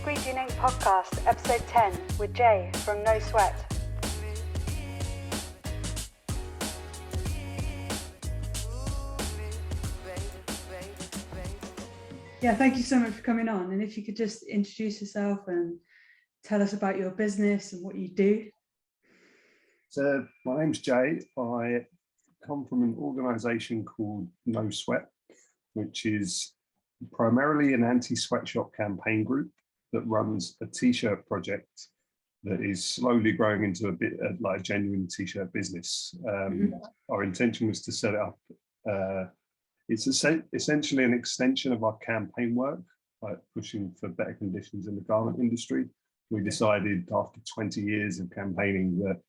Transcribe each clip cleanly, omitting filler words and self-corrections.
Squeegee Podcast, episode 10, with Jay from No Sweat. Yeah, thank you so much for coming on. And if you could just introduce yourself and tell us about your business and what you do. So my name's Jay. I come from an organisation called No Sweat, which is primarily an anti-sweatshop campaign group that runs a t-shirt project that is slowly growing into a bit like a genuine t-shirt business. Our intention was to set it up. It's essentially an extension of our campaign work, like pushing for better conditions in the garment industry. We decided after 20 years of campaigning that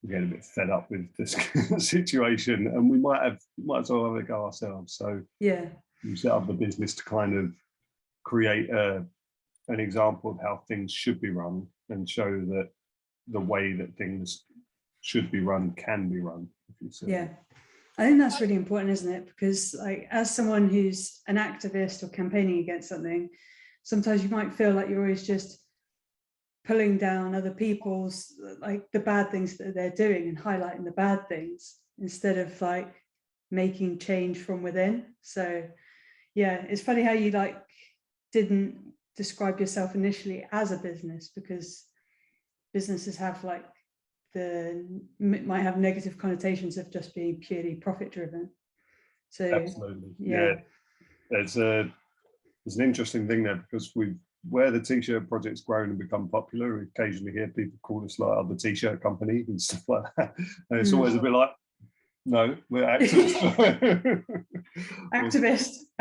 we're getting a bit fed up with this situation, and we might as well have a go ourselves. So yeah, we set up the business to kind of create an example of how things should be run and show that the way that things should be run can be run. Yeah. I think that's really important, isn't it? Because like, as someone who's an activist or campaigning against something, sometimes you might feel like you're always just pulling down other people's, like the bad things that they're doing and highlighting the bad things instead of like making change from within. So yeah, it's funny how you like didn't describe yourself initially as a business, because businesses have like might have negative connotations of just being purely profit driven. So absolutely, yeah. There's an interesting thing there, because where the t-shirt project's grown and become popular, we occasionally hear people call us like other t-shirt company and stuff like that, and it's always a bit like, no, we're activists.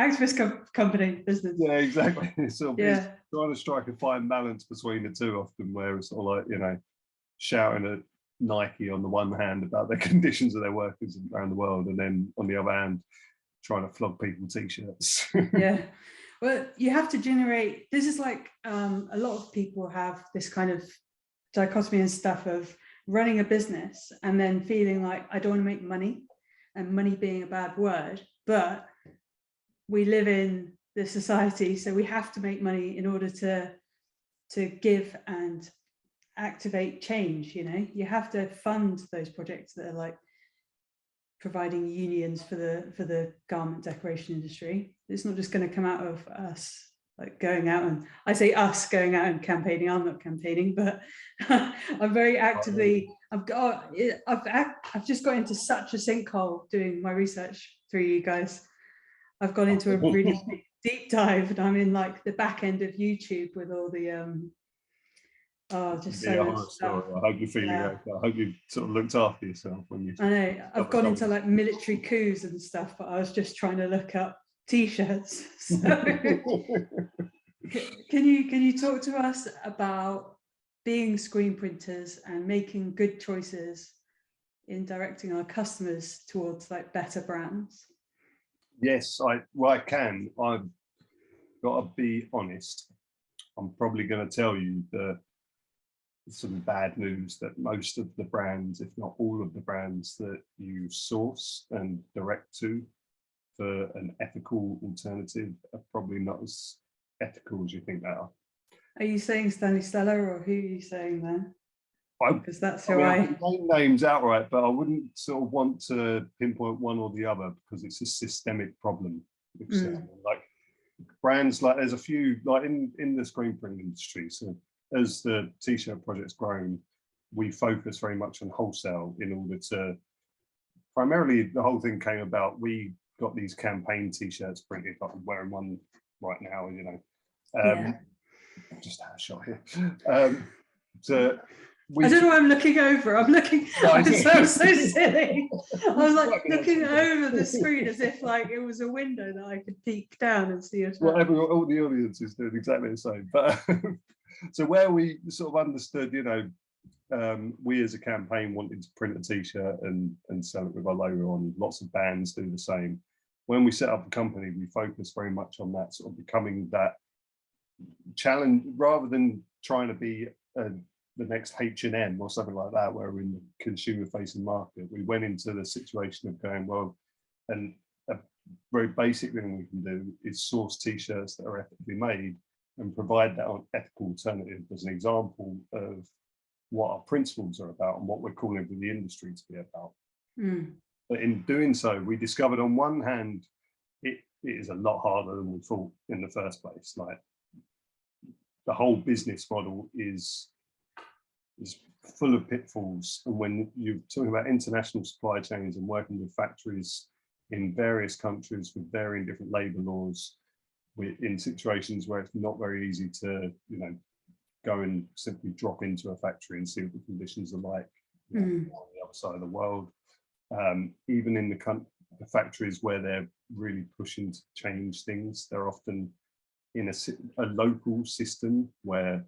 activist company business. Yeah, exactly. It's sort of it's trying to strike a fine balance between the two often, where it's sort of like, you know, shouting at Nike on the one hand about the conditions of their workers around the world, and then on the other hand trying to flog people t-shirts. Yeah, well, you have to generate, this is like a lot of people have this kind of dichotomy and stuff of running a business and then feeling like, I don't want to make money, and money being a bad word, but we live in this society, so we have to make money in order to give and activate change. You know, you have to fund those projects that are like providing unions for the garment decoration industry. It's not just going to come out of us like going out, and I say us going out and campaigning. I'm not campaigning, but I'm very actively, I've just got into such a sinkhole doing my research through you guys. I've gone into a really deep dive, and I'm in like the back end of YouTube with all the just so much stuff. I hope you're feeling okay. I hope you've sort of looked after yourself when you. I know I've gone into like military coups and stuff, but I was just trying to look up t-shirts. So can you talk to us about being screen printers and making good choices in directing our customers towards like better brands? Yes, I can. I've got to be honest. I'm probably going to tell you that some bad news, that most of the brands, if not all of the brands that you source and direct to for an ethical alternative, are probably not as ethical as you think they are. Are you saying Stanley Stella, or who are you saying there? Because that's who I can name names outright, but I wouldn't sort of want to pinpoint one or the other, because it's a systemic problem. Like brands, like there's a few like in the screen print industry. So as the t-shirt project's grown, we focus very much on wholesale in order to, primarily the whole thing came about, we got these campaign t-shirts printed, like I'm wearing one right now, you know. Just had a shot here. I don't know why I'm looking over. I'm looking. I'm so silly. I was like looking over the screen as if like it was a window that I could peek down and see it. Well, all the audience is doing exactly the same. But so where we sort of understood, you know, we as a campaign wanted to print a t-shirt and sell it with our logo on. Lots of bands do the same. When we set up the company, we focused very much on that, sort of becoming that challenge, rather than trying to be the next H&M or something like that, where we're in the consumer-facing market. We went into the situation of going, well, and a very basic thing we can do is source t-shirts that are ethically made and provide that ethical alternative as an example of what our principles are about and what we're calling for the industry to be about. But in doing so, we discovered on one hand, it is a lot harder than we thought in the first place. Like, the whole business model is full of pitfalls. And when you're talking about international supply chains and working with factories in various countries with varying different labor laws, in situations where it's not very easy to, go and simply drop into a factory and see what the conditions are like on the other side of the world. Even in the factories where they're really pushing to change things, they're often in a local system where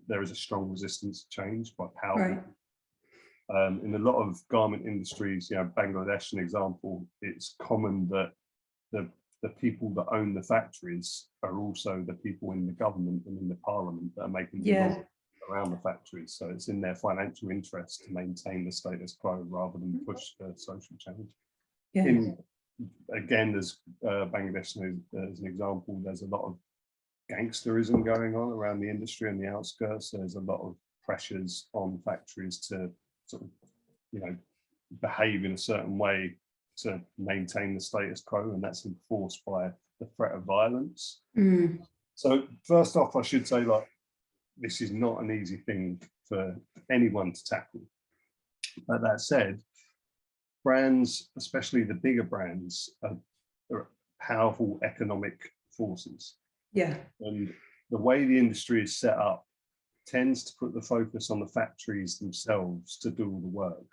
there is a strong resistance to change by power. Right. In a lot of garment industries, Bangladesh, an example, it's common that the people that own the factories are also the people in the government and in the parliament that are making the laws around the factories. So it's in their financial interest to maintain the status quo rather than push for social change. Again, there's Bangladesh as an example, there's a lot of gangsterism going on around the industry and the outskirts. So there's a lot of pressures on factories to sort of, behave in a certain way to maintain the status quo, and that's enforced by the threat of violence. So first off, I should say, this is not an easy thing for anyone to tackle. But that said, brands, especially the bigger brands, are powerful economic forces. And the way the industry is set up tends to put the focus on the factories themselves to do all the work.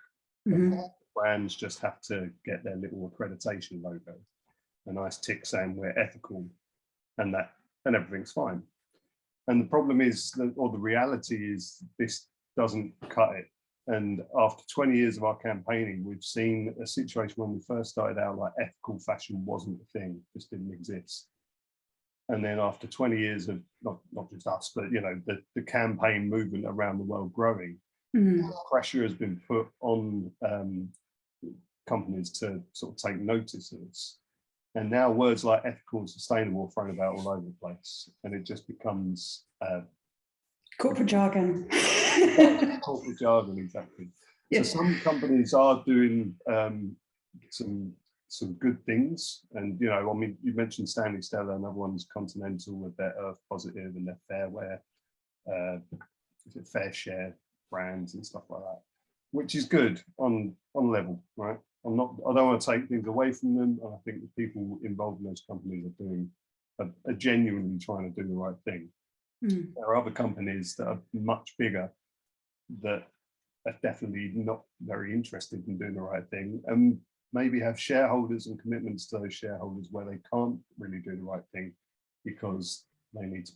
Brands just have to get their little accreditation logo, a nice tick saying we're ethical, and everything's fine. And the problem is, or the reality is, this doesn't cut it. And after 20 years of our campaigning, we've seen a situation when we first started out, like, ethical fashion wasn't a thing, just didn't exist. And then after 20 years of not just us, but the campaign movement around the world growing, pressure has been put on companies to sort of take notice of this. And now words like ethical and sustainable are thrown about all over the place, and it just becomes corporate jargon. Corporate jargon, exactly. So some companies are doing some good things, and you mentioned Stanley Stella, another one's Continental with their Earth Positive and their Fairwear, Fair Share brands and stuff like that, which is good on level, right? I don't want to take things away from them. I think the people involved in those companies are genuinely trying to do the right thing. There are other companies that are much bigger that are definitely not very interested in doing the right thing, and maybe have shareholders and commitments to those shareholders where they can't really do the right thing because they need to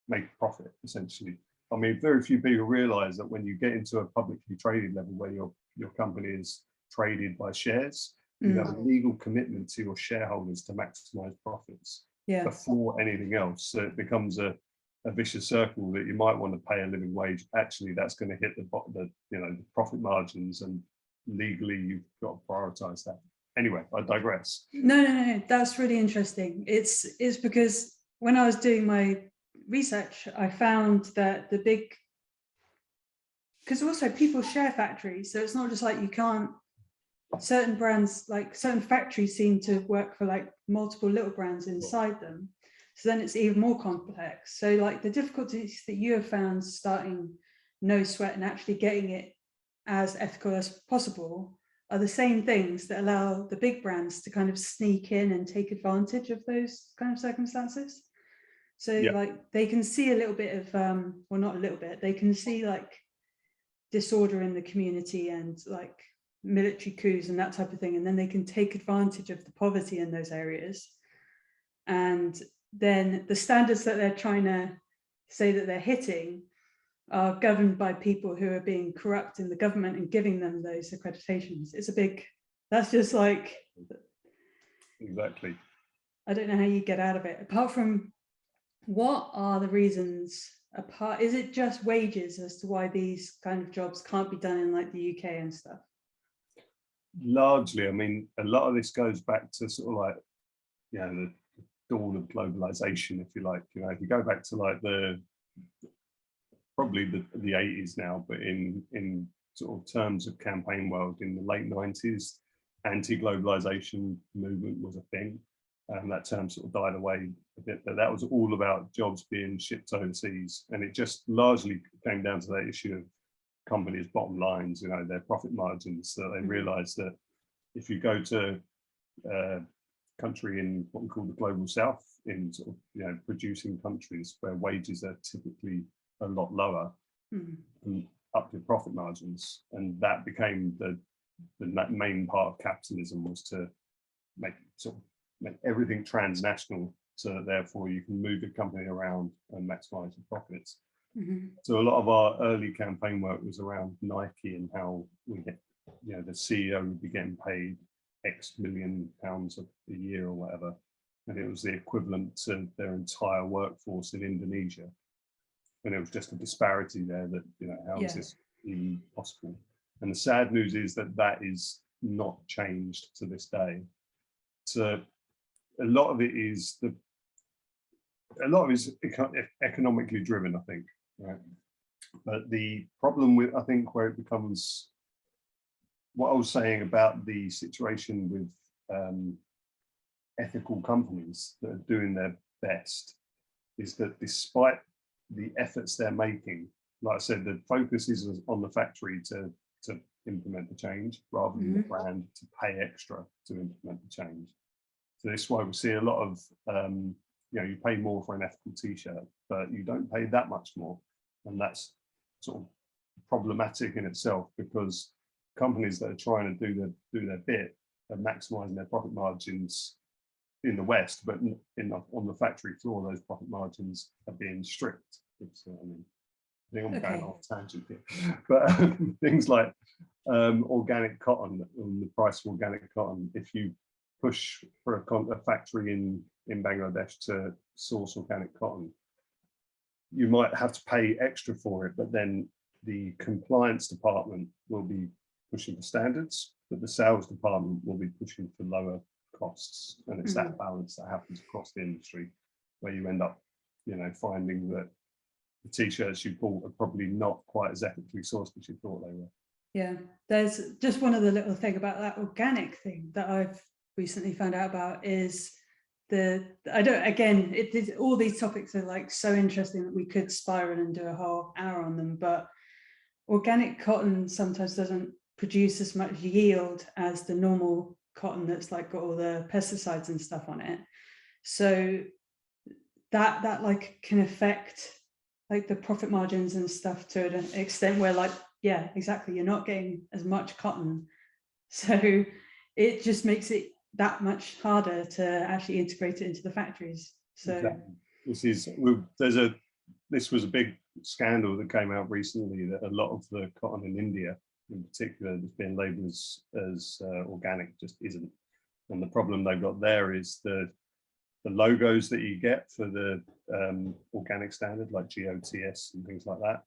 make a profit, essentially. I mean, very few people realize that when you get into a publicly traded level where your company is traded by shares, you have a legal commitment to your shareholders to maximize profits before anything else. So it becomes a vicious circle that you might want to pay a living wage. Actually, that's going to hit the profit margins, and legally you've got to prioritize that. Anyway, I digress. No, that's really interesting. It's because when I was doing my research, I found that because also people share factories, so it's not just like you can't, certain brands, like certain factories seem to work for like multiple little brands inside them, so then it's even more complex. So like the difficulties that you have found starting No Sweat and actually getting it as ethical as possible are the same things that allow the big brands to kind of sneak in and take advantage of those kind of circumstances. So like they can see a little bit of well, not a little bit, they can see like disorder in the community and like military coups and that type of thing, and then they can take advantage of the poverty in those areas, and then the standards that they're trying to say that they're hitting are governed by people who are being corrupt in the government and giving them those accreditations. That's just like, exactly. I don't know how you get out of it, apart from what are the reasons is it just wages as to why these kind of jobs can't be done in like the UK and stuff? Largely, I mean, a lot of this goes back to sort of like, dawn of globalization, if you like. You know, if you go back to like probably the 80s now, but in sort of terms of campaign world, in the late 90s, anti-globalization movement was a thing. And that term sort of died away a bit, but that was all about jobs being shipped overseas. And it just largely came down to that issue of companies' bottom lines, you know, their profit margins. So they realized that if you go to a country in what we call the global south, in sort of, you know, producing countries where wages are typically a lot lower, and up your profit margins. And that became the main part of capitalism, was to make everything transnational, so that therefore you can move your company around and maximize your profits. So a lot of our early campaign work was around Nike and how we get, you know, the CEO would be getting paid X million pounds a year or whatever, and it was the equivalent to their entire workforce in Indonesia. And it was just a disparity there that, you know, how is this even possible? And the sad news is that that is not changed to this day. So a lot of it is economically driven, I think, right? But the problem with, I think, where it becomes, what I was saying about the situation with ethical companies that are doing their best, is that despite the efforts they're making, like I said, the focus is on the factory to implement the change, rather than the brand to pay extra to implement the change. So this is why we see a lot of, you know, you pay more for an ethical t-shirt, but you don't pay that much more. And that's sort of problematic in itself, because companies that are trying to do their bit are maximizing their profit margins in the West, but on the factory floor, those profit margins are being stripped. I mean, I think I'm going off tangent here, but things like organic cotton, and the price of organic cotton, if you push for a factory in Bangladesh to source organic cotton, you might have to pay extra for it, but then the compliance department will be pushing for standards, but the sales department will be pushing for lower costs. And it's that balance that happens across the industry, where you end up, you know, finding that the t-shirts you bought are probably not quite as ethically sourced as you thought they were. Yeah, there's just one other little thing about that organic thing that I've recently found out about, is all these topics are like so interesting that we could spiral and do a whole hour on them, but organic cotton sometimes doesn't produce as much yield as the normal cotton that's like got all the pesticides and stuff on it. So that like can affect like the profit margins and stuff to an extent where, like, yeah, exactly, you're not getting as much cotton. So it just makes it that much harder to actually integrate it into the factories. So exactly. This was a big scandal that came out recently, that a lot of the cotton in India in particular that's being labeled as organic just isn't. And the problem they've got there is the logos that you get for the organic standard, like GOTS and things like that,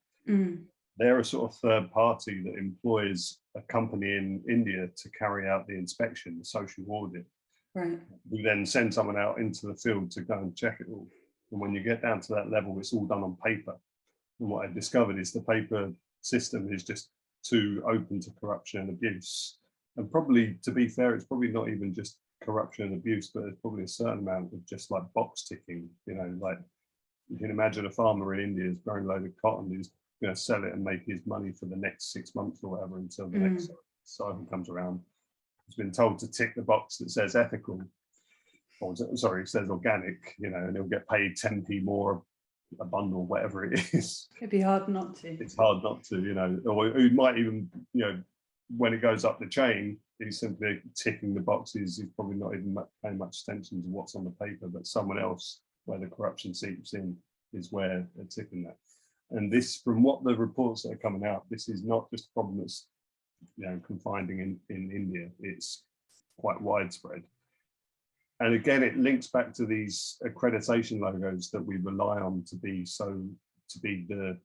they're a sort of third party that employs a company in India to carry out the inspection, the social audit. Right. We then send someone out into the field to go and check it all. And when you get down to that level, it's all done on paper. And what I discovered is the paper system is just too open to corruption and abuse. And probably, to be fair, it's probably not even just corruption and abuse, but there's probably a certain amount of just like box ticking. You know, like you can imagine a farmer in India is growing a load of cotton, who's going to sell it and make his money for the next 6 months or whatever until the next cycle comes around. He's been told to tick the box that says ethical, or sorry, it says organic, you know, and he'll get paid 10p more a bundle, whatever it is. It'd be hard not to. It's hard not to, you know, or he might even, you know, when it goes up the chain, he's simply ticking the boxes. He's probably not even paying much attention to what's on the paper, but someone else, where the corruption seeps in, is where they're ticking that. And this, from what the reports that are coming out, this is not just a problem that's, you know, confined in India. It's quite widespread. And again, it links back to these accreditation logos that we rely on to be the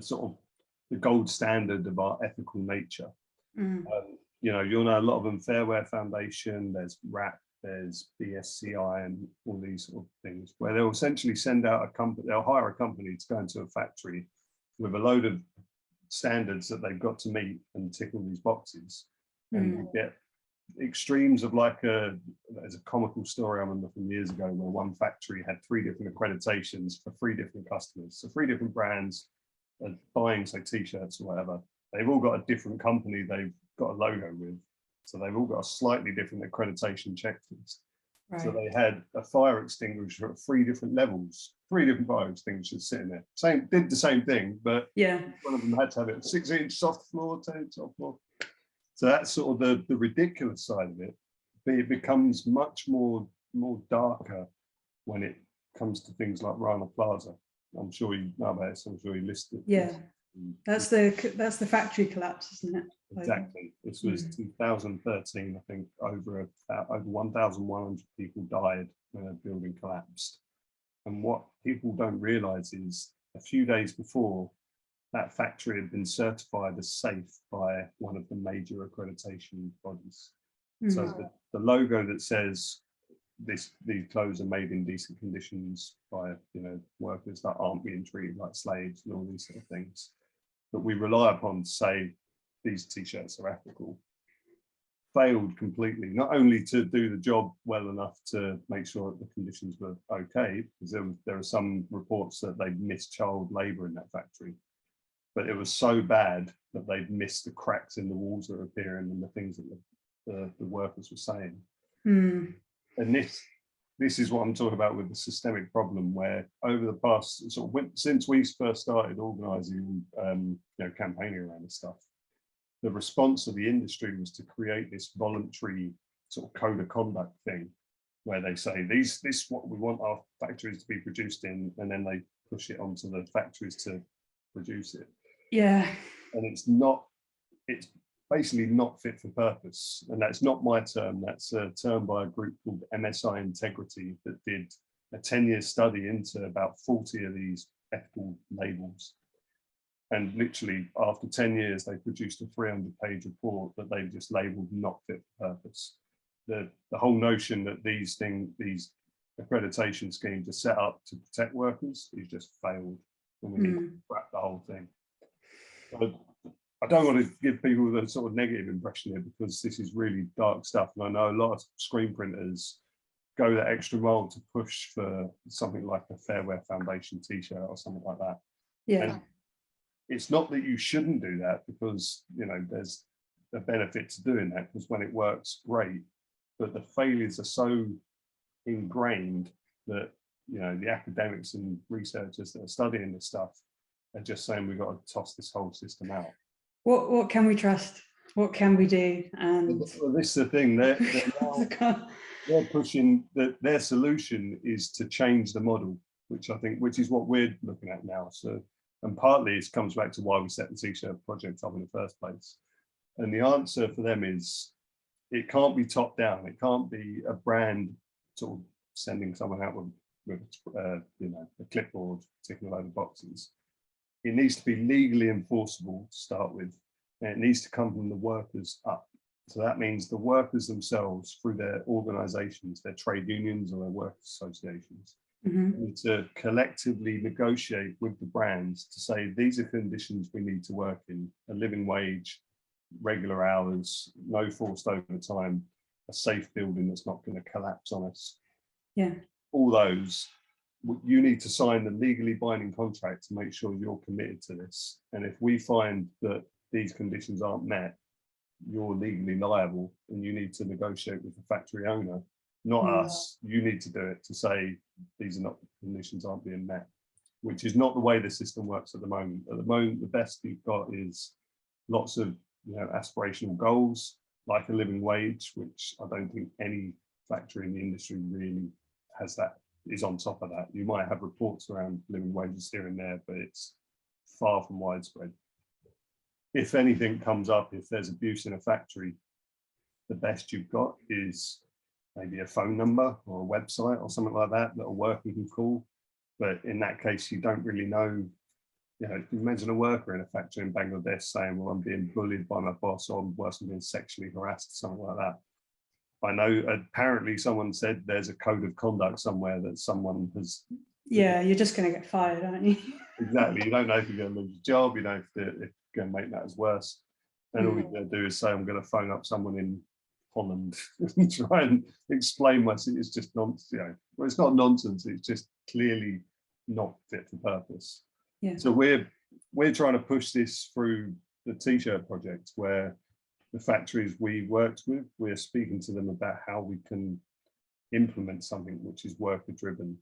sort of the gold standard of our ethical nature. You know, you'll know a lot of them: Fair Wear Foundation, there's RAP, there's BSCI and all these sort of things, where they'll essentially send out a company, they'll hire a company to go into a factory with a load of standards that they've got to meet and tick all these boxes. And you get extremes of like there's a comical story I remember from years ago where one factory had 3 different accreditations for 3 different customers. So 3 different brands are buying, say, t-shirts or whatever. They've all got a different company they've got a logo with. So they've all got a slightly different accreditation checklist. Right. So they had a fire extinguisher at 3 different levels, 3 different fire extinguishers sitting there. Did the same thing, but one of them had to have it 6-inch soft floor, 10-inch soft floor. So that's sort of the ridiculous side of it. But it becomes much more darker when it comes to things like Rana Plaza. I'm sure you know about it, so I'm sure you listed it. Yeah. That's the factory collapse, isn't it? Exactly. This was 2013, I think. Over 1,100 people died when a building collapsed. And what people don't realise is a few days before, that factory had been certified as safe by one of the major accreditation bodies. So the logo that says these clothes are made in decent conditions by workers that aren't being treated like slaves and all these sort of things that we rely upon to say these t-shirts are ethical, failed completely. Not only to do the job well enough to make sure that the conditions were okay, because there are some reports that they'd missed child labour in that factory, but it was so bad that they'd missed the cracks in the walls that were appearing and the things that the workers were saying. And this is what I'm talking about with the systemic problem, where over the past since we first started organising campaigning around this stuff, the response of the industry was to create this voluntary sort of code of conduct thing, where they say this is what we want our factories to be produced in, and then they push it onto the factories to produce it. Yeah. And it's basically not fit for purpose. And that's not my term, that's a term by a group called MSI Integrity that did a 10-year study into about 40 of these ethical labels. And literally after 10 years, they produced a 300-page report that they've just labeled not fit for purpose. The whole notion that these accreditation schemes are set up to protect workers is just failed, and we need to scrap the whole thing. So I don't want to give people the sort of negative impression here, because this is really dark stuff. And I know a lot of screen printers go that extra mile to push for something like a Fair Wear Foundation t-shirt or something like that. Yeah. And it's not that you shouldn't do that, because there's a benefit to doing that, because when it works, great. But the failures are so ingrained that the academics and researchers that are studying this stuff are just saying we've got to toss this whole system out. What can we trust? What can we do? And well, this is the thing. They're pushing that their solution is to change the model, which is what we're looking at now. So, and partly it comes back to why we set the t-shirt project up in the first place. And the answer for them is it can't be top down. It can't be a brand sort of sending someone out with a clipboard ticking a load of boxes. It needs to be legally enforceable to start with, and it needs to come from the workers up. So that means the workers themselves, through their organisations, their trade unions or their workers associations, need to collectively negotiate with the brands to say these are conditions we need to work in: a living wage, regular hours, no forced overtime, a safe building that's not going to collapse on us. Yeah, all those. You need to sign the legally binding contract to make sure you're committed to this. And if we find that these conditions aren't met, you're legally liable, and you need to negotiate with the factory owner, not us. You need to do it to say these are not conditions aren't being met, which is not the way the system works at the moment. At the moment, the best you've got is lots of aspirational goals, like a living wage, which I don't think any factory in the industry really has that. Is on top of that. You might have reports around living wages here and there, but it's far from widespread. If anything comes up, if there's abuse in a factory, the best you've got is maybe a phone number or a website or something like that a worker can call. But in that case, you don't really know. Imagine a worker in a factory in Bangladesh saying, well, I'm being bullied by my boss, or I'm worse, I'm being sexually harassed, something like that. I know apparently someone said there's a code of conduct somewhere that someone has. Yeah, you're just going to get fired, aren't you? Exactly. You don't know if you're going to lose your job. You know if you're going to make matters worse. And all you're going to do is say, I'm going to phone up someone in Holland and try and explain it's just nonsense. You know, well, it's not nonsense. It's just clearly not fit for purpose. Yeah. So we're trying to push this through the T-shirt project, where the factories we worked with, we're speaking to them about how we can implement something which is worker driven.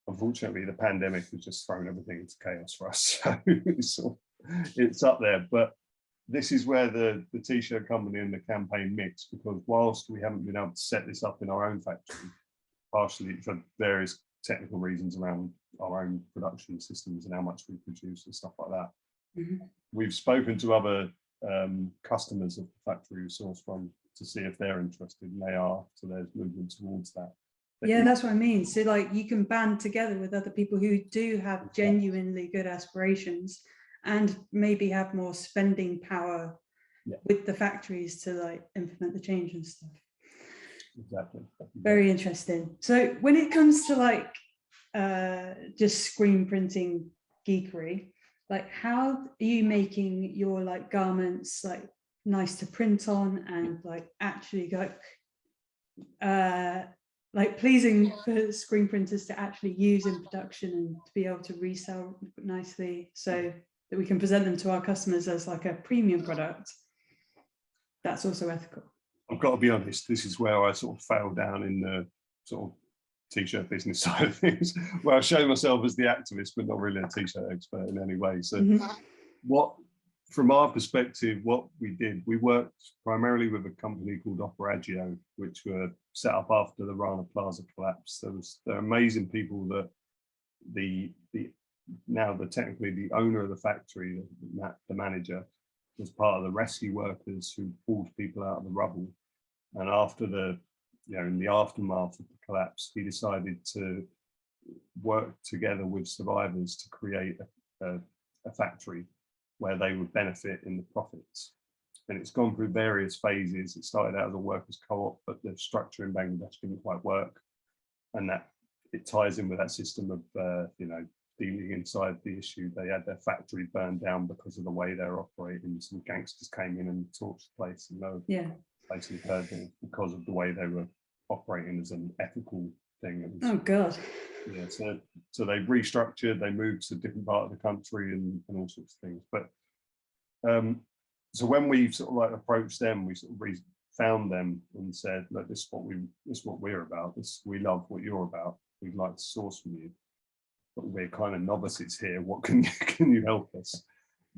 Unfortunately, the pandemic has just thrown everything into chaos for us. So it's up there, but this is where the T-shirt company and the campaign mix, because whilst we haven't been able to set this up in our own factory, partially for various technical reasons around our own production systems and how much we produce and stuff like that, we've spoken to other customers of the factory we source from to see if they're interested, and they are. So there's movement towards that. Yeah, that's what I mean. So like you can band together with other people who do have genuinely good aspirations and maybe have more spending power with the factories to like implement the change and stuff. Exactly. Very interesting. So when it comes to like just screen printing geekery, like how are you making your like garments like nice to print on and like actually like pleasing for screen printers to actually use in production and to be able to resell nicely so that we can present them to our customers as like a premium product? That's also ethical. I've got to be honest, this is where I sort of fell down in the sort of T-shirt business side of things, where I show myself as the activist, but not really a T-shirt expert in any way. So from our perspective, what we did, we worked primarily with a company called Operagio, which were set up after the Rana Plaza collapse. They're amazing people that technically the owner of the factory, the manager, was part of the rescue workers who pulled people out of the rubble. And after in the aftermath of the collapse, he decided to work together with survivors to create a factory where they would benefit in the profits. And it's gone through various phases. It started out as a workers' co-op, but the structure in Bangladesh didn't quite work. And that it ties in with that system of, dealing inside the issue. They had their factory burned down because of the way they're operating. Some gangsters came in and torched the place, and basically heard them because of the way they were operating as an ethical thing. Oh God. Yeah, so they restructured, they moved to a different part of the country and all sorts of things. But so when we sort of like approached them, we sort of found them and said, look, this is what we're about. We love what you're about. We'd like to source from you, but we're kind of novices here. What can you help us?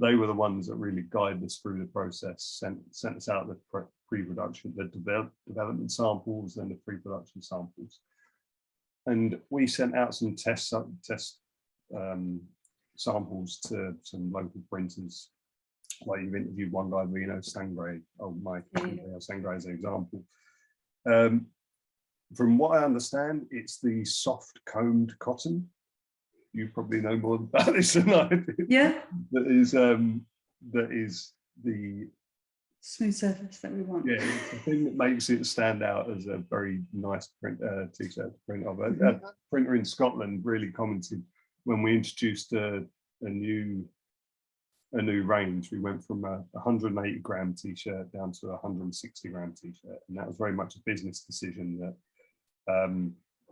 They were the ones that really guided us through the process, sent us out the pre-production, the development samples and the pre-production samples. And we sent out some test samples to some local printers. Like you've interviewed one guy, Reno Sangre, Sangre as an example. From what I understand, it's the soft combed cotton. You probably know more about this than I do. Yeah. That is the smooth surface that we want. Yeah, it's the thing that makes it stand out as a very nice T-shirt to print of. A printer in Scotland really commented when we introduced a new range. We went from a 180 gram T-shirt down to a 160 gram T-shirt, and that was very much a business decision that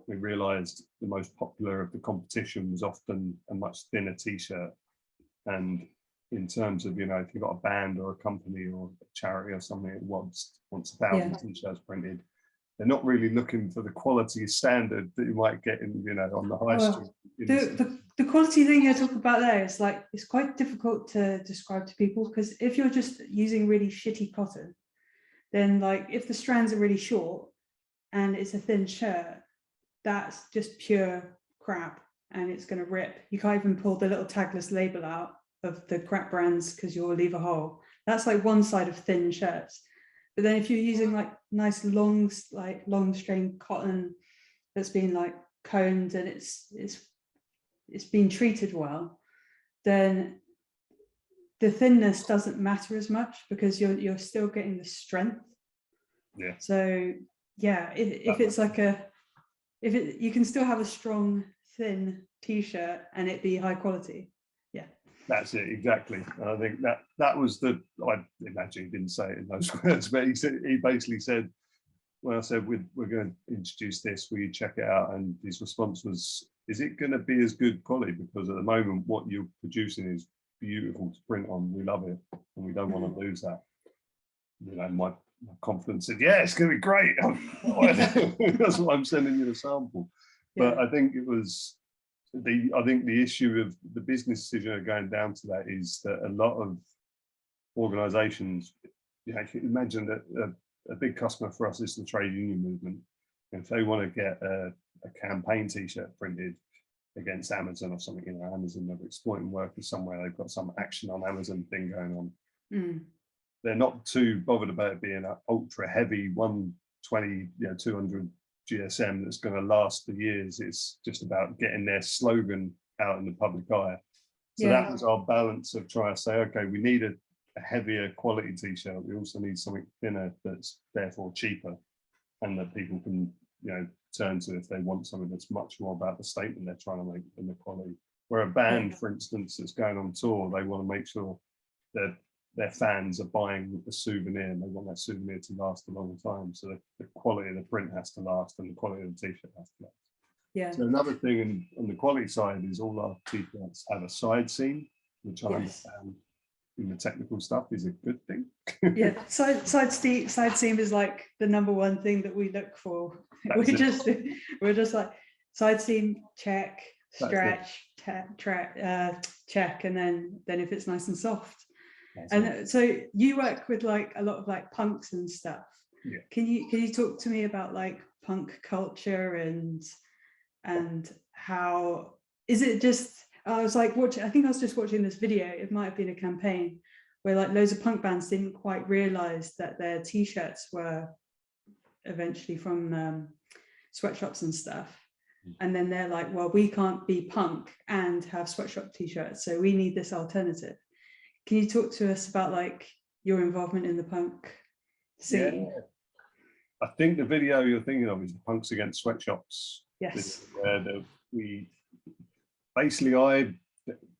we realised the most popular of the competition was often a much thinner T-shirt. And in terms of, if you've got a band or a company or a charity or something that wants 1,000 T-shirts printed, they're not really looking for the quality standard that you might get in, on the high street. The quality thing you're talking about there is like, it's quite difficult to describe to people, because if you're just using really shitty cotton, then like if the strands are really short and it's a thin shirt, that's just pure crap and it's going to rip. You can't even pull the little tagless label out of the crap brands because you'll leave a hole. That's like one side of thin shirts. But then if you're using like nice long strain cotton that's been like combed and it's been treated well, then the thinness doesn't matter as much because you're still getting the strength Yeah. So yeah, if it's like you can still have a strong, thin t-shirt and it be high quality. Yeah. That's it, exactly. And I think that was I imagine he didn't say it in those words, but he basically said, when I said we're going to introduce this, will you check it out? And his response was, is it going to be as good quality? Because at the moment, what you're producing is beautiful to print on. We love it, and we don't want to lose that. You know, my confidence said, yeah, it's going to be great. That's why I'm sending you the sample. Yeah. But I think it was I think the issue of the business decision going down to that is that a lot of organisations, you know, imagine that a big customer for us is the trade union movement. And if they want to get a campaign t-shirt printed against Amazon or something, you know, Amazon, they're exploiting workers somewhere, they've got some action on Amazon thing going on. They're not too bothered about it being an ultra heavy 120, 200 GSM that's going to last for years. It's just about getting their slogan out in the public eye. So that was our balance of trying to say, okay, we need a heavier quality t-shirt. We also need something thinner that's therefore cheaper, and that people can, turn to if they want something that's much more about the statement they're trying to make than the quality. Where a band, for instance, that's going on tour, they want to make sure that their fans are buying a souvenir, and they want that souvenir to last a long time. So the quality of the print has to last, and the quality of the t-shirt has to last. Yeah. So another thing on the quality side is all our t-shirts have a side seam, which I understand in the technical stuff is a good thing. Yeah, side seam is like the number one thing that we look for. We're just like side seam, check, stretch, check, and then if it's nice and soft. And so you work with like a lot of like punks and stuff. Yeah. Can you talk to me about like punk culture and how is it just? I was like watching. I think I was just watching this video. It might have been a campaign where like loads of punk bands didn't quite realize that their t-shirts were eventually from sweatshops and stuff. And then they're like, well, we can't be punk and have sweatshop t-shirts, so we need this alternative. Can you talk to us about like your involvement in the punk scene? Yeah. I think the video you're thinking of is the Punks Against Sweatshops. Yes. Where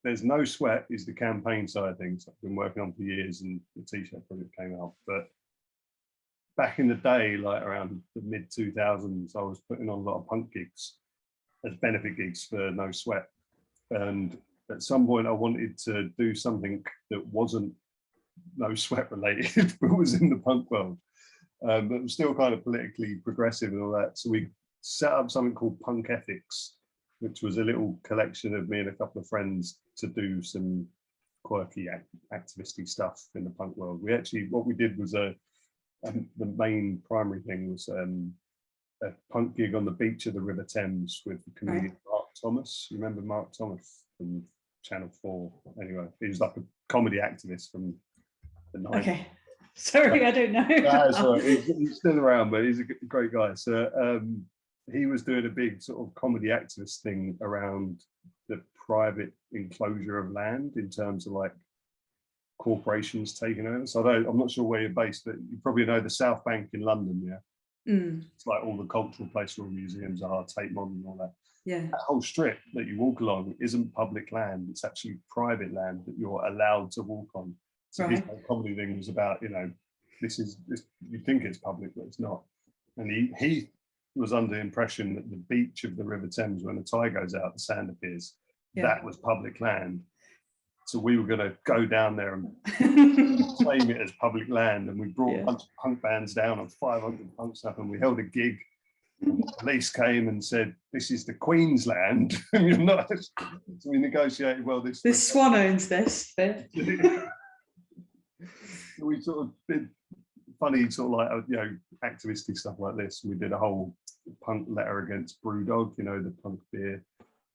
there's no sweat is the campaign side of things I've been working on for years, and the t-shirt project came out. But back in the day, like around the mid 2000s, I was putting on a lot of punk gigs as benefit gigs for No Sweat. And at some point I wanted to do something that wasn't No Sweat related, but was in the punk world. But it was still kind of politically progressive and all that. So we set up something called Punk Ethics, which was a little collection of me and a couple of friends to do some quirky activisty stuff in the punk world. What we did was the main primary thing was a punk gig on the beach of the River Thames with the comedian Mark Thomas. You remember Mark Thomas from Channel 4? Anyway, he was like a comedy activist from the 90s. Okay. Sorry, I don't know. That's right. He's still around, but he's a great guy. So he was doing a big sort of comedy activist thing around the private enclosure of land in terms of like corporations taking over. So I'm not sure where you're based, but you probably know the South Bank in London, yeah? It's like all the cultural places where museums are, Tate Modern and all that. Yeah. That whole strip that you walk along isn't public land. It's actually private land that you're allowed to walk on. So his whole comedy thing was about, this you think it's public, but it's not. And he was under the impression that the beach of the River Thames, when the tide goes out, the sand appears, that was public land. So we were going to go down there and claim it as public land. And we brought a bunch of punk bands down and 500 punks up, and we held a gig. And the police came and said, "This is the Queen's land." And you're not. So we negotiated. Well, this Swan owns this bit. We sort of did funny sort of like activistic stuff like this. We did a whole punk letter against Brewdog, the punk beer,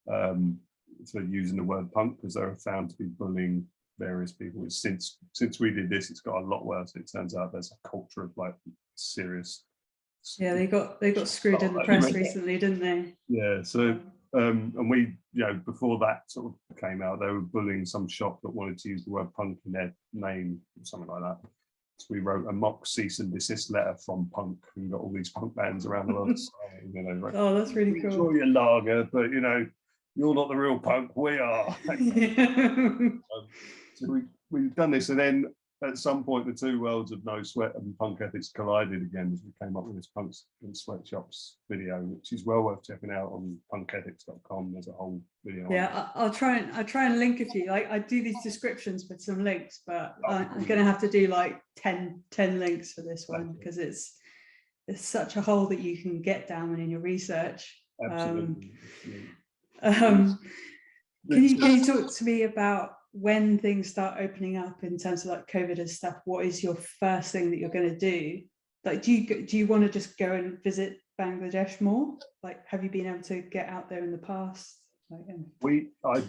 for using the word punk, because they were found to be bullying various people. Since we did this, it's got a lot worse. It turns out there's a culture of like serious. Yeah, they got screwed in the press recently, didn't they? Yeah. So and we, before that sort of came out, they were bullying some shop that wanted to use the word punk in their name or something like that. So we wrote a mock cease and desist letter from punk. We got all these punk bands around the world saying, you know, like, oh, that's really cool. Enjoy your lager, but you know, you're not the real punk. We are. So we've done this, and then at some point, the two worlds of No Sweat and Punk Ethics collided again as we came up with this Punks and Sweatshops video, which is well worth checking out on punkethics.com. There's a whole video. Yeah, I'll try and link a few. I do these descriptions with some links, but I'm going to have to do like 10 links for this one because it's such a hole that you can get down in your research. Absolutely. Can you talk to me about when things start opening up in terms of like COVID and stuff? What is your first thing that you're going to do? Like, do you want to just go and visit Bangladesh more? Like, have you been able to get out there in the past? Like, I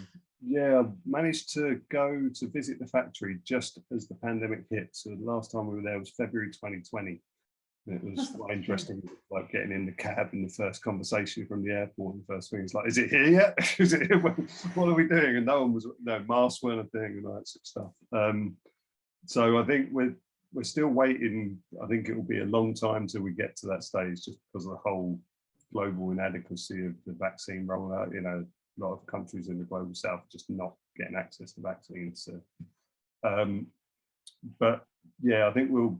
managed to go to visit the factory just as the pandemic hit. So the last time we were there was February 2020. It was quite interesting, like getting in the cab and the first conversation from the airport. And the first thing is like, "Is it here yet? Is it here? What are we doing?" And no one was, no, masks weren't a thing and all that sort of stuff. So I think we're still waiting. I think it will be a long time till we get to that stage, just because of the whole global inadequacy of the vaccine rollout. You know, a lot of countries in the global south just not getting access to vaccines. So, but yeah, I think we'll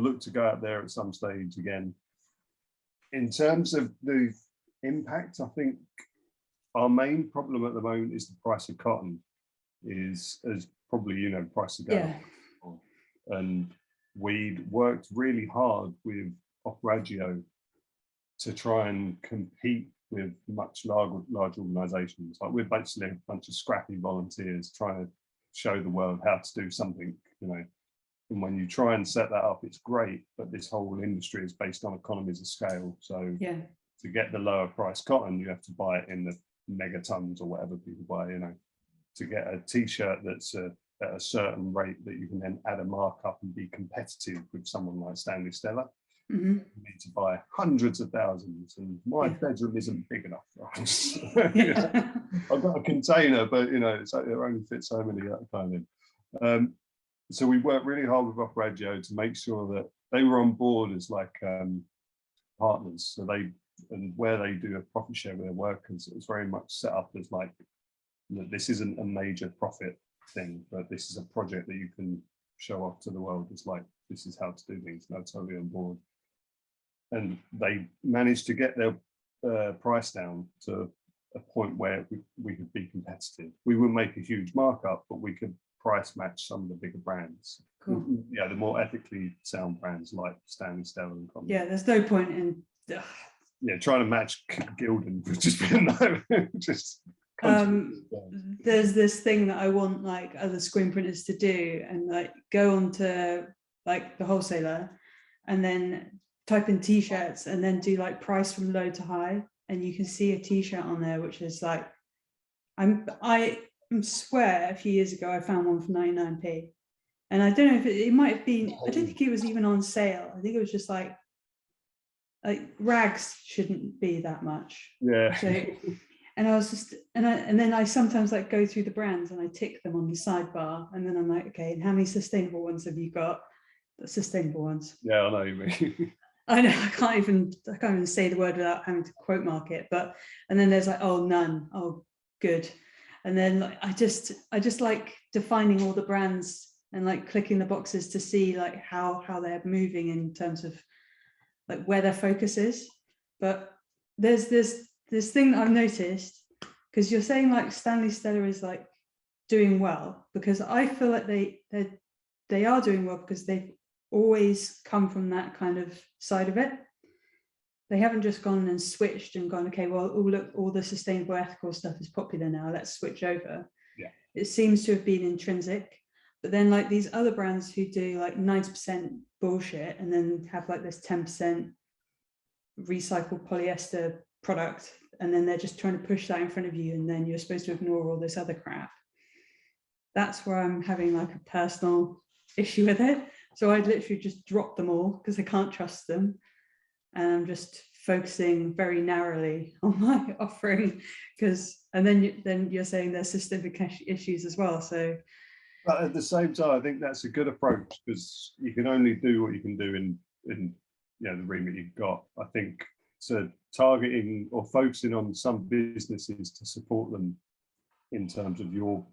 look to go out there at some stage again. In terms of the impact, I think our main problem at the moment is the price of cotton is, as probably you know, price of gold. Yeah. And we'd worked really hard with Operagio to try and compete with much large organizations. Like, we're basically a bunch of scrappy volunteers trying to show the world how to do something, you know. And when you try and set that up, it's great, but this whole industry is based on economies of scale. So yeah, to get the lower price cotton, you have to buy it in the megatons or whatever people buy, you know. To get a t-shirt that's at a certain rate that you can then add a markup and be competitive with someone like Stanley Stella, you need to buy hundreds of thousands, and my bedroom isn't big enough. I've got a container, but you know, it only fits so many at a time. So we worked really hard with Operagio to make sure that they were on board as like partners. So where they do a profit share with their workers, it was very much set up as like, this isn't a major profit thing, but this is a project that you can show off to the world. It's like, this is how to do things. They're totally on board. And they managed to get their price down to a point where we could be competitive. We wouldn't make a huge markup, but we could price match some of the bigger brands. Cool. Yeah, the more ethically sound brands like Stanley Stella and Company. Yeah, there's no point in trying to match Gildan would just be just there's this thing that I want like other screen printers to do, and like go onto like the wholesaler and then type in t-shirts and then do like price from low to high, and you can see a t-shirt on there which is like, I swear a few years ago I found one for 99p, and I don't know if it might have been, I don't think it was even on sale. I think it was just like rags shouldn't be that much. Yeah. So, and I was just, and then I sometimes like go through the brands and I tick them on the sidebar, and then I'm like, okay, and how many sustainable ones have you got? The sustainable ones. Yeah, I know what you mean. I know, I can't even say the word without having to quote mark it. But and then there's like, oh, none. Oh, good. And then like, I just like defining all the brands and like clicking the boxes to see like how they're moving in terms of like where their focus is. But there's this thing that I've noticed, because you're saying like Stanley Stella is like doing well, because I feel like they are doing well because they've always come from that kind of side of it. They haven't just gone and switched and gone, okay, well, oh, look, all the sustainable ethical stuff is popular now, let's switch over. Yeah. It seems to have been intrinsic. But then like these other brands who do like 90% bullshit and then have like this 10% recycled polyester product, and then they're just trying to push that in front of you, and then you're supposed to ignore all this other crap. That's where I'm having like a personal issue with it. So I'd literally just drop them all because I can't trust them. And I'm just focusing very narrowly on my offering, and then you're saying there's systemic issues as well. So But at the same time, I think that's a good approach, because you can only do what you can do in you know, the remit you've got. I think so targeting or focusing on some businesses to support them in terms of your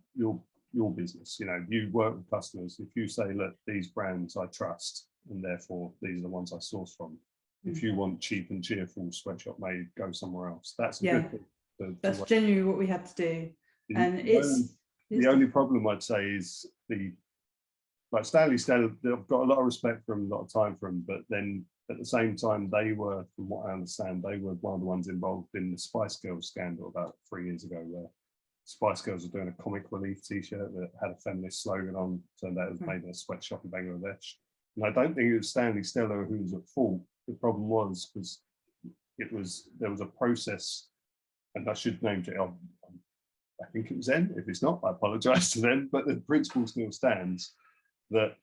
business. You know, you work with customers. If you say, look, these brands I trust, and therefore these are the ones I source from. If you want cheap and cheerful sweatshop made, go somewhere else. That's a good thing. That's genuinely what we had to do. And the only problem I'd say is like Stanley Stella, I've got a lot of respect for him, a lot of time for him, but then at the same time, they were, from what I understand, they were one of the ones involved in the Spice Girls scandal about 3 years ago, where Spice Girls were doing a comic relief t-shirt that had a feminist slogan on, turned out it was made in a sweatshop in Bangladesh. And I don't think it was Stanley Stella who was at fault. The problem was because there was a process, and I should name it. I think it was them. If it's not, I apologise to them. But the principle still stands that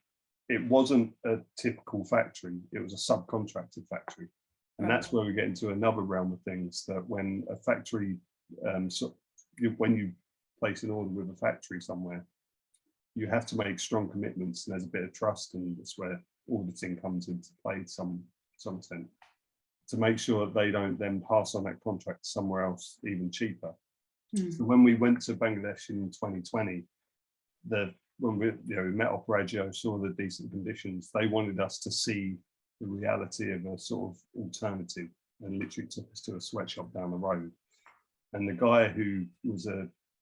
it wasn't a typical factory; it was a subcontracted factory, and that's where we get into another realm of things. That when a factory, when you place an order with a factory somewhere, you have to make strong commitments, and there's a bit of trust, and that's where auditing comes into play to some extent, to make sure that they don't then pass on that contract somewhere else even cheaper. So when we went to Bangladesh in 2020, when we met Operaggio, saw the decent conditions, they wanted us to see the reality of a sort of alternative, and literally took us to a sweatshop down the road. And the guy who was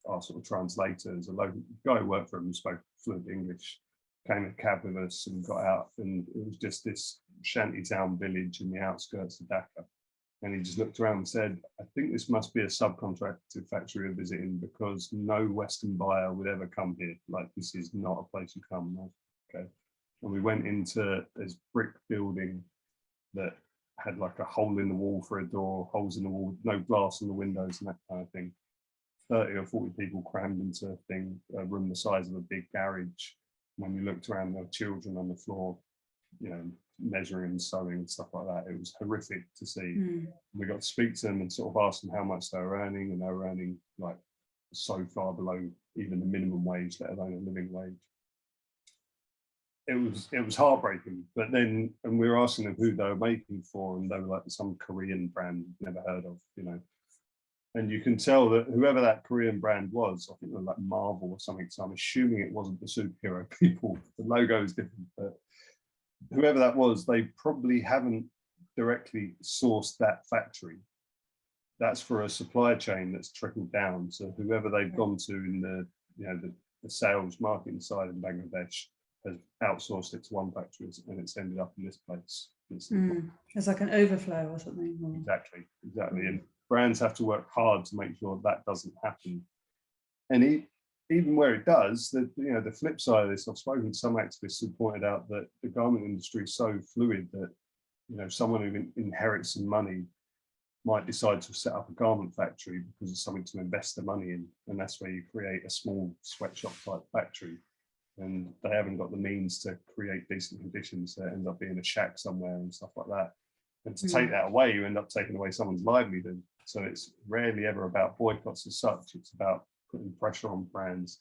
our sort of translator, is a local guy who worked for him, who spoke fluent English, came in a cab with us and got out, and it was just this shantytown village in the outskirts of Dhaka. And he just looked around and said, I think this must be a subcontracted factory we're visiting, because no Western buyer would ever come here. Like, this is not a place you come. Okay. And we went into this brick building that had like a hole in the wall for a door, holes in the wall, no glass in the windows and that kind of thing. 30 or 40 people crammed into a room the size of a big garage. When we looked around, there were children on the floor, you know, measuring and sewing and stuff like that. It was horrific to see. We got to speak to them and sort of ask them how much they were earning, and they were earning like so far below even the minimum wage, let alone a living wage. It was heartbreaking. But then, and we were asking them who they were making for, and they were like some Korean brand never heard of, you know. And you can tell that whoever that Korean brand was, I think they were like Marvel or something, so I'm assuming it wasn't the superhero people. The logo is different, but whoever that was, they probably haven't directly sourced that factory. That's for a supply chain that's trickled down. So whoever they've gone to in the sales marketing side in Bangladesh has outsourced it to one factory, and it's ended up in this place. It's like an overflow or something. Exactly. And brands have to work hard to make sure that doesn't happen. And even where it does, the flip side of this, I've spoken to some activists who pointed out that the garment industry is so fluid that, you know, someone who inherits some money might decide to set up a garment factory because it's something to invest the money in, and that's where you create a small sweatshop type factory, and they haven't got the means to create decent conditions. So it ends up being a shack somewhere and stuff like that. And to take that away, you end up taking away someone's livelihood. So it's rarely ever about boycotts as such. It's about putting pressure on brands,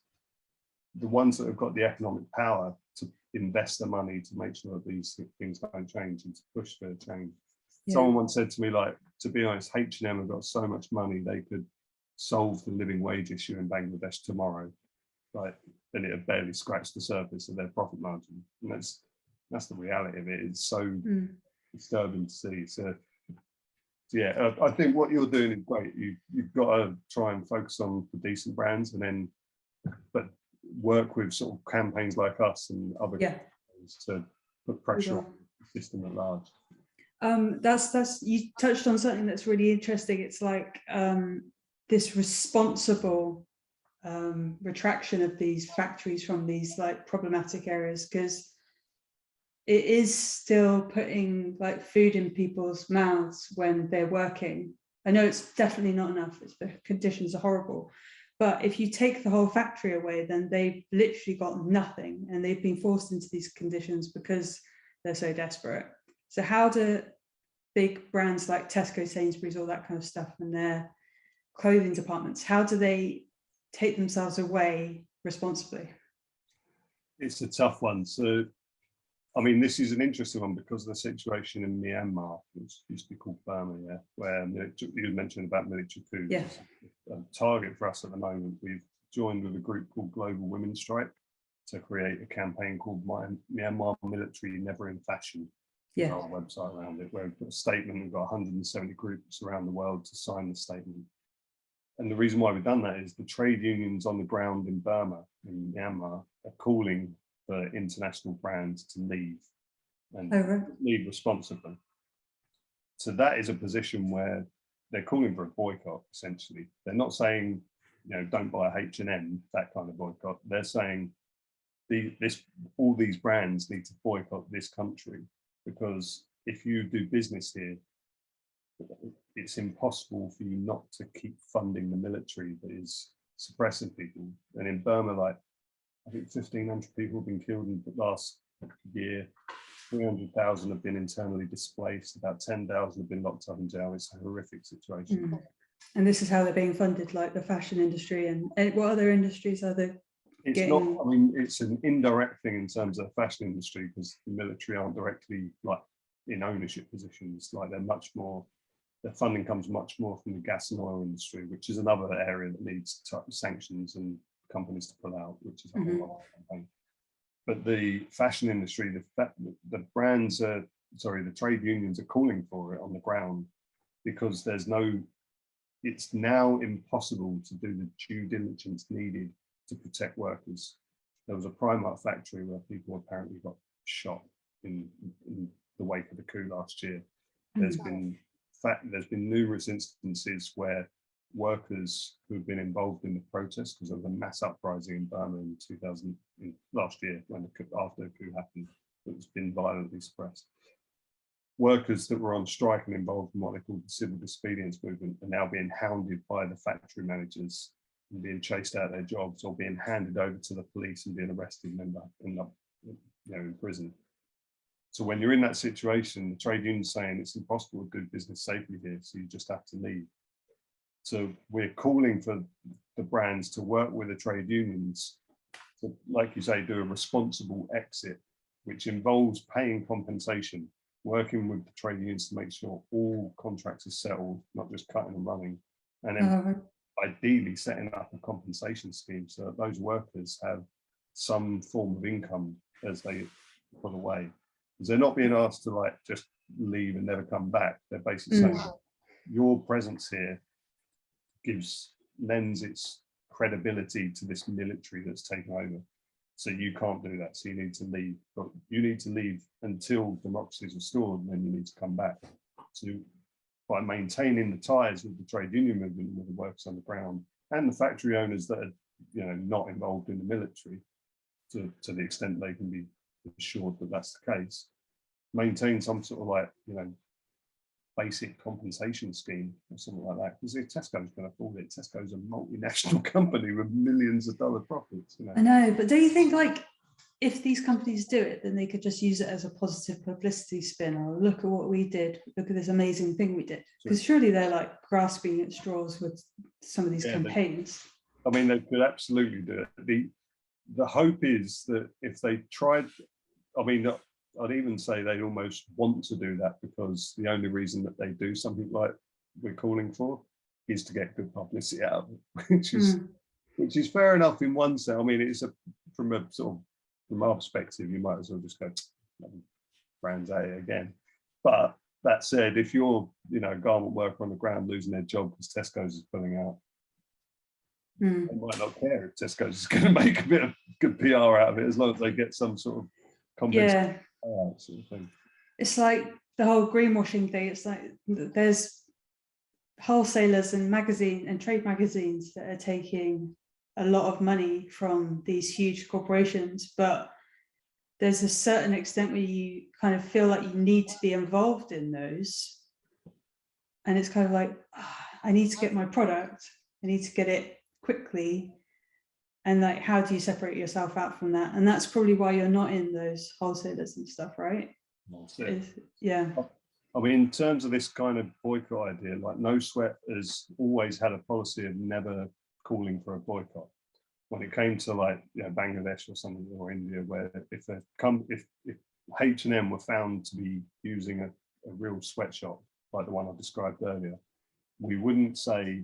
the ones that have got the economic power to invest the money to make sure that these things don't change and to push for change. Someone once said to me, like, to be honest, H&M have got so much money they could solve the living wage issue in Bangladesh tomorrow, like, and it had barely scratched the surface of their profit margin. And that's the reality of it. It's so disturbing to see. So yeah, I think what you're doing is great. You've got to try and focus on the decent brands, and then but work with sort of campaigns like us and other campaigns to put pressure on the system at large. That's you touched on something that's really interesting. It's like this responsible retraction of these factories from these like problematic areas, because it is still putting like food in people's mouths when they're working. I know it's definitely not enough. The conditions are horrible. But if you take the whole factory away, then they've literally got nothing, and they've been forced into these conditions because they're so desperate. So how do big brands like Tesco, Sainsbury's, all that kind of stuff, and their clothing departments, how do they take themselves away responsibly? It's a tough one. So, I mean, this is an interesting one because of the situation in Myanmar, which used to be called Burma, yeah, where you mentioned about military coups. Yeah. A target for us at the moment. We've joined with a group called Global Women's Strike to create a campaign called Myanmar Military Never in Fashion. Yeah. Our website around it, where we've got a statement. We've got 170 groups around the world to sign the statement. And the reason why we've done that is the trade unions on the ground in Burma, in Myanmar, are calling for international brands to leave and leave responsibly. So that is a position where they're calling for a boycott, essentially. They're not saying, you know, don't buy H&M, that kind of boycott. They're saying all these brands need to boycott this country, because if you do business here, it's impossible for you not to keep funding the military that is suppressing people. And in Burma, like, I think 1,500 people have been killed in the last year. 300,000 have been internally displaced. About 10,000 have been locked up in jail. It's a horrific situation. Mm. And this is how they're being funded, like the fashion industry, and what other industries are they? It's not, I mean, it's an indirect thing in terms of the fashion industry, because the military aren't directly like in ownership positions. Like they're much more, the funding comes much more from the gas and oil industry, which is another area that needs sanctions and companies to pull out, which is a whole lot of campaign. But the fashion industry, the brands are, sorry, the trade unions are calling for it on the ground, because there's no, it's now impossible to do the due diligence needed to protect workers. There was a Primark factory where people apparently got shot in the wake of the coup last year. There's been numerous instances where workers who've been involved in the protests, because there was a mass uprising in Burma in last year when after the coup happened, it's been violently suppressed. Workers that were on strike and involved in what they call the civil disobedience movement are now being hounded by the factory managers and being chased out of their jobs, or being handed over to the police and being arrested and end up in prison. So when you're in that situation, the trade union's saying it's impossible to do business safely here, so you just have to leave. So we're calling for the brands to work with the trade unions to, like you say, do a responsible exit, which involves paying compensation, working with the trade unions to make sure all contracts are settled, not just cutting and running, and then ideally setting up a compensation scheme so that those workers have some form of income as they pull away. Because they're not being asked to like just leave and never come back. They're basically saying your presence here lends its credibility to this military that's taken over. So you can't do that. So you need to leave. But you need to leave until democracy is restored, and then you need to come back. So by maintaining the ties with the trade union movement, with the workers on the ground and the factory owners that are, not involved in the military, to the extent they can be assured that that's the case, maintain some sort of like, basic compensation scheme or something like that, because Tesco's going to afford it. Tesco's a multinational company with millions of dollar profits. I know, but do you think like if these companies do it, then they could just use it as a positive publicity spin, or look at what we did, look at this amazing thing we did? Because surely they're like grasping at straws with some of these campaigns. They could absolutely do it. The hope is that if they tried, I'd even say they almost want to do that, because the only reason that they do something like we're calling for is to get good publicity out of it, which is fair enough in one sense. It's from our perspective, you might as well just go brands A again. But that said, if you're a garment worker on the ground losing their job because Tesco's is pulling out, they might not care if Tesco's is going to make a bit of good PR out of it, as long as they get some sort of compensation. Sort of thing. It's like the whole greenwashing thing. It's like there's wholesalers and trade magazines that are taking a lot of money from these huge corporations, but there's a certain extent where you kind of feel like you need to be involved in those, and it's kind of like, I need to get my product, I need to get it quickly. And like, how do you separate yourself out from that? And that's probably why you're not in those wholesalers and stuff, right? Yeah. In terms of this kind of boycott idea, like No Sweat has always had a policy of never calling for a boycott. when it came to like, you know, Bangladesh or something, or India, where if H&M were found to be using a real sweatshop like the one I described earlier, we wouldn't say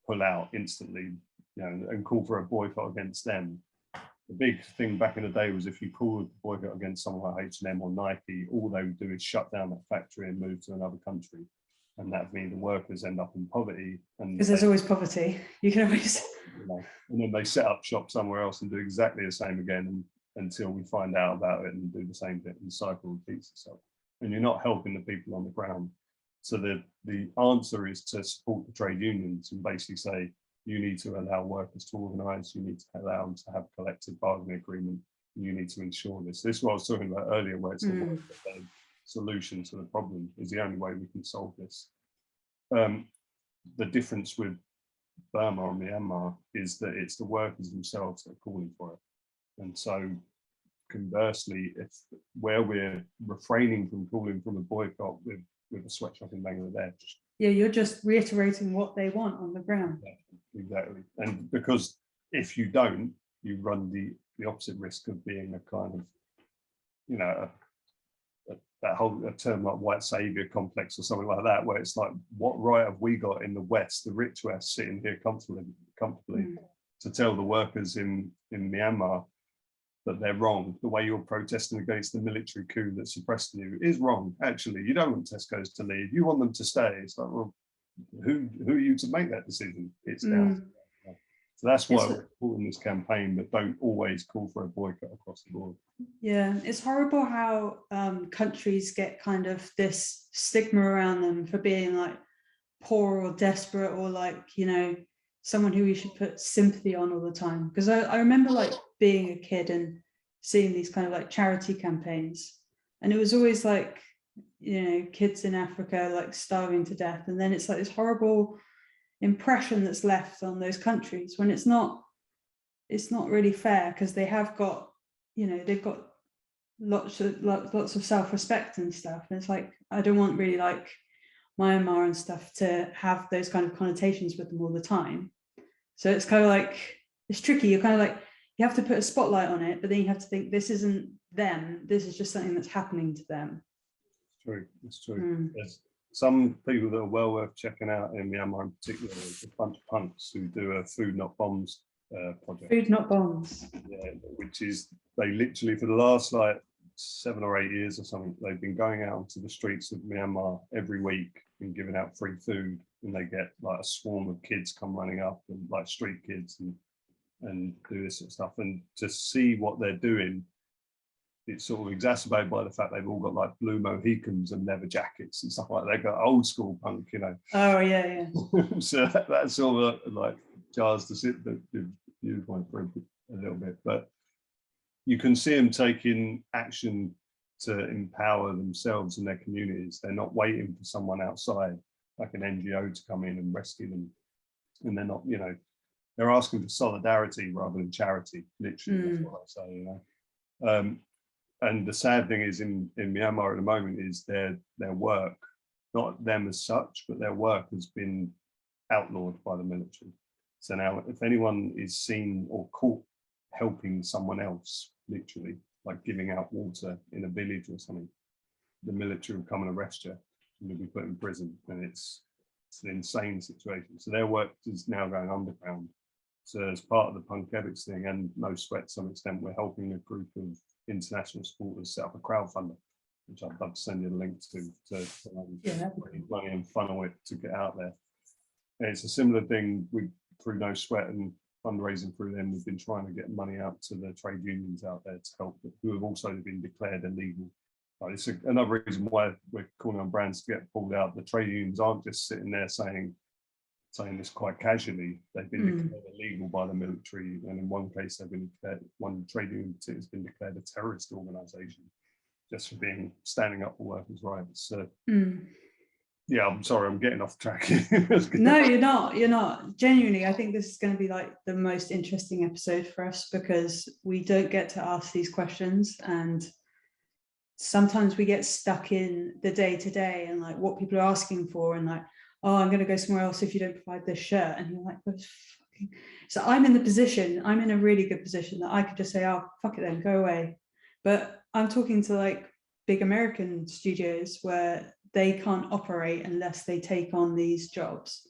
pull out instantly, you know, and call for a boycott against them. The big thing back in the day was if you called a boycott against someone like H&M or Nike, all they would do is shut down that factory and move to another country. And that means the workers end up in poverty. Because there's always poverty. You can always... You know, and then they set up shop somewhere else and do exactly the same again until we find out about it and do the same bit, and the cycle repeats itself. And you're not helping the people on the ground. So the answer is to support the trade unions and basically say, you need to allow workers to organise, you need to allow them to have collective bargaining agreement, you need to ensure this. This is what I was talking about earlier, where it's the solution to the problem is the only way we can solve this. The difference with Burma or Myanmar is that it's the workers themselves that are calling for it. And so conversely, if where we're refraining from calling from a boycott with a sweatshop in Bangladesh. Yeah, you're just reiterating what they want on the ground. Yeah, exactly. And because if you don't, you run the opposite risk of being a kind of, you know, that whole term like white savior complex or something like that, where it's like, what right have we got in the West, the rich West, sitting here comfortably to tell the workers in Myanmar that they're wrong? The way you're protesting against the military coup that suppressed you is wrong. Actually, you don't want Tesco's to leave. You want them to stay. It's like, well, who are you to make that decision? It's down. So that's why we're calling this campaign, but don't always call for a boycott across the board. Yeah, it's horrible how countries get kind of this stigma around them for being like poor or desperate, or like, you know, someone who we should put sympathy on all the time. Because I remember like being a kid and seeing these kind of like charity campaigns, and it was always like, you know, kids in Africa like starving to death, and then it's like this horrible impression that's left on those countries when it's not really fair, because they have got, you know, they've got lots of self-respect and stuff, and it's like, I don't want really like Myanmar and stuff to have those kind of connotations with them all the time. So it's kind of like, it's tricky. You're kind of like, you have to put a spotlight on it, but then you have to think, this isn't them, this is just something that's happening to them. True, it's true. There's some people that are well worth checking out in Myanmar in particular. There's a bunch of punks who do a Food Not Bombs project. Food Not Bombs. Yeah, which is, they literally for the last like 7 or 8 years or something, they've been going out onto the streets of Myanmar every week and giving out free food, and they get like a swarm of kids come running up, and like street kids, and do this sort of stuff. And to see what they're doing, it's sort of exacerbated by the fact they've all got like blue Mohicans and leather jackets and stuff like that. They've got old school punk, you know. Oh yeah. So that's sort of like jars to sit the viewpoint for a little bit, but you can see them taking action to empower themselves and their communities. They're not waiting for someone outside, like an NGO, to come in and rescue them. And they're not, you know, they're asking for solidarity rather than charity, literally, that's what I say, you know. And the sad thing is in Myanmar at the moment is their work, not them as such, but their work has been outlawed by the military. So now if anyone is seen or caught helping someone else, literally, like giving out water in a village or something, the military will come and arrest you and you'll be put in prison. And it's an insane situation. So their work is now going underground. So as part of the Punketics thing, and No Sweat to some extent, we're helping a group of international supporters set up a crowdfunder, which I'd love to send you the link to raise money and funnel it to get out there. And it's a similar thing through No Sweat and fundraising through them. We've been trying to get money out to the trade unions out there to help, who have also been declared illegal. It's another reason why we're calling on brands to get pulled out. The trade unions aren't just sitting there saying this quite casually. They've been declared illegal by the military, and in one case they've been declared, one trade union has been declared a terrorist organisation just for standing up for workers' rights. So yeah, I'm sorry, I'm getting off track. No, you're not. Genuinely, I think this is going to be like the most interesting episode for us, because we don't get to ask these questions, and sometimes we get stuck in the day-to-day and like what people are asking for, and like, oh, I'm going to go somewhere else if you don't provide this shirt, and you're like, working. So I'm in a really good position that I could just say, oh, fuck it then, go away. But I'm talking to like big American studios where they can't operate unless they take on these jobs,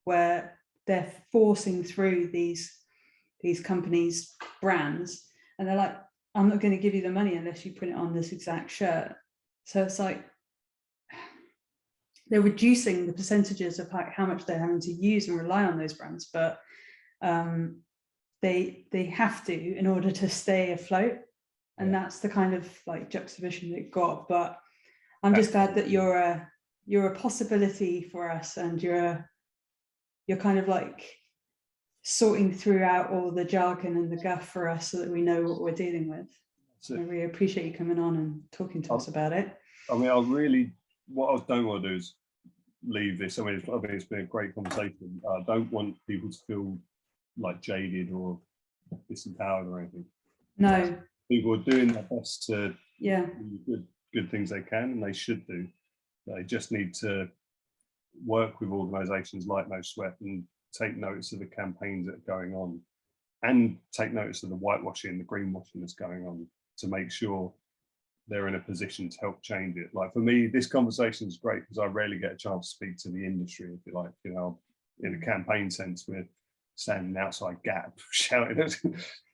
where they're forcing through these companies' brands, and they're like, I'm not going to give you the money unless you print it on this exact shirt. So it's like they're reducing the percentages of how much they're having to use and rely on those brands, but they have to in order to stay afloat. And that's the kind of like juxtaposition they've got. But I'm just glad that you're a possibility for us, and you're kind of like sorting throughout all the jargon and the guff for us so that we know what we're dealing with. So I really appreciate you coming on and talking to us about it. I mean, what I don't want to do is leave this. I mean, it's been a great conversation. I don't want people to feel like jaded or disempowered or anything. No. People are doing their best to do good things they can, and they should do. They just need to work with organisations like No Sweat and take notice of the campaigns that are going on, and take notice of the whitewashing, the greenwashing that's going on, to make sure they're in a position to help change it. Like for me, this conversation is great because I rarely get a chance to speak to the industry, if you like. You know, in a campaign sense, we're standing outside Gap shouting at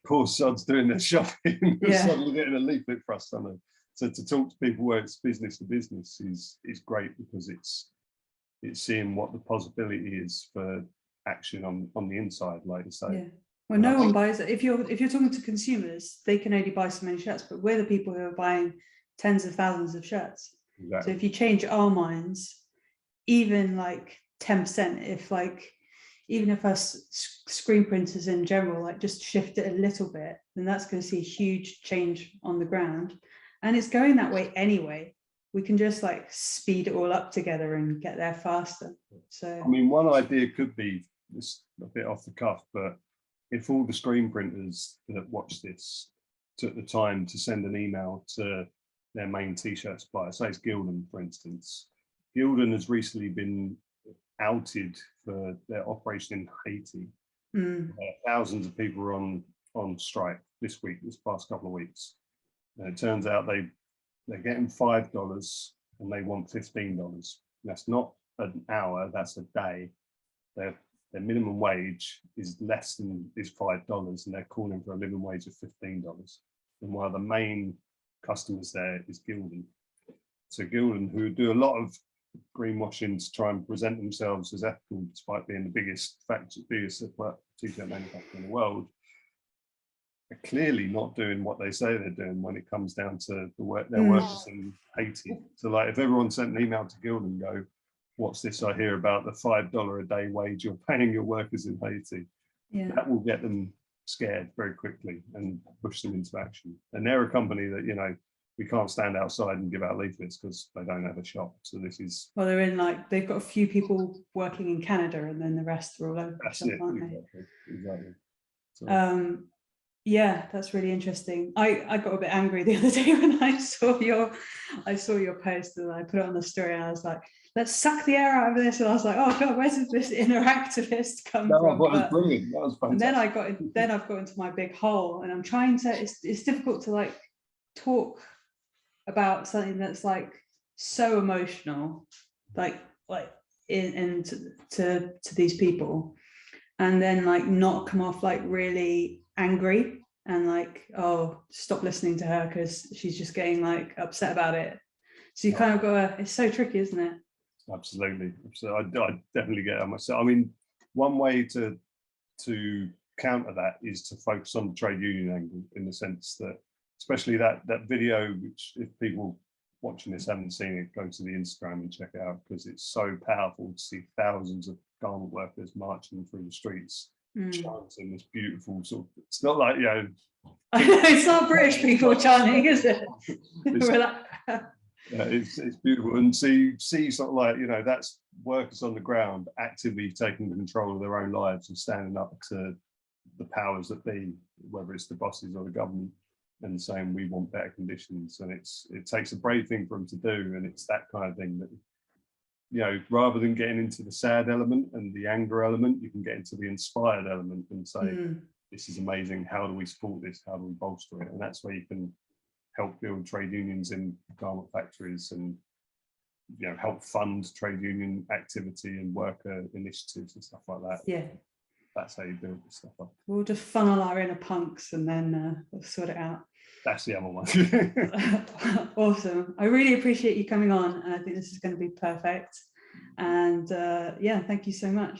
poor sods doing their shopping, suddenly getting a leaflet for us. So to talk to people where it's business to business is great, because it's seeing what the possibility is for action on the inside, like you say. Yeah. Well, no one buys it. If you're talking to consumers, they can only buy so many shirts, but we're the people who are buying tens of thousands of shirts. Exactly. So if you change our minds, even like 10%, even if us screen printers in general, like just shift it a little bit, then that's going to see a huge change on the ground. And it's going that way anyway. We can just like speed it all up together and get there faster. So I mean, one idea could be, just a bit off the cuff, but if all the screen printers that watch this took the time to send an email to their main t-shirt supplier, say it's Gildan, for instance. Gildan has recently been outed for their operation in Haiti. Thousands of people were on strike this past couple of weeks. And it turns out they're getting $5 and they want $15. That's not an hour, that's a day. Their minimum wage is less than $5, and they're calling for a minimum wage of $15. And one of the main customers there is Gildan. So Gildan, who do a lot of greenwashing to try and present themselves as ethical, despite being the biggest t-shirt manufacturer in the world, are clearly not doing what they say they're doing when it comes down to their workers in Haiti. So like, if everyone sent an email to Gildan and go, what's this I hear about the $5 a day wage you're paying your workers in Haiti? That will get them scared very quickly and push them into action. And they're a company that, you know, we can't stand outside and give out leaflets because they don't have a shop. So this is... Well, they're in like, they've got a few people working in Canada and then the rest are all over the shop, aren't they? Exactly. So, yeah, that's really interesting. I got a bit angry the other day when I saw your post, and I put it on the story, and I was like, let's suck the air out of this. And I was like, oh God, where did this inner activist come from? That was brilliant. That was fantastic. And then I've got into my big hole, and I'm trying to, it's difficult to like talk about something that's like so emotional, like to these people, and then like not come off like really angry and like, oh, stop listening to her because she's just getting like upset about it. So you kind of got it's so tricky, isn't it? Absolutely. So I definitely get it myself. I mean, one way to counter that is to focus on the trade union angle, in the sense that, especially that video, which if people watching this haven't seen it, go to the Instagram and check it out, because it's so powerful to see thousands of garment workers marching through the streets, chanting this beautiful sort of, it's not like, you know, it's not British people chanting, is it? It's beautiful, and see sort of like, you know, that's workers on the ground actively taking control of their own lives and standing up to the powers that be, whether it's the bosses or the government, and saying we want better conditions. And it takes a brave thing for them to do, and it's that kind of thing that you know, rather than getting into the sad element and the anger element, you can get into the inspired element and say, this is amazing. How do we support this? How do we bolster it? And that's where you can help build trade unions in garment factories and, you know, help fund trade union activity and worker initiatives and stuff like that. Yeah. That's how you build this stuff up. We'll just funnel our inner punks and then we'll sort it out. That's the other one. Awesome. I really appreciate you coming on, and I think this is going to be perfect. And yeah, thank you so much.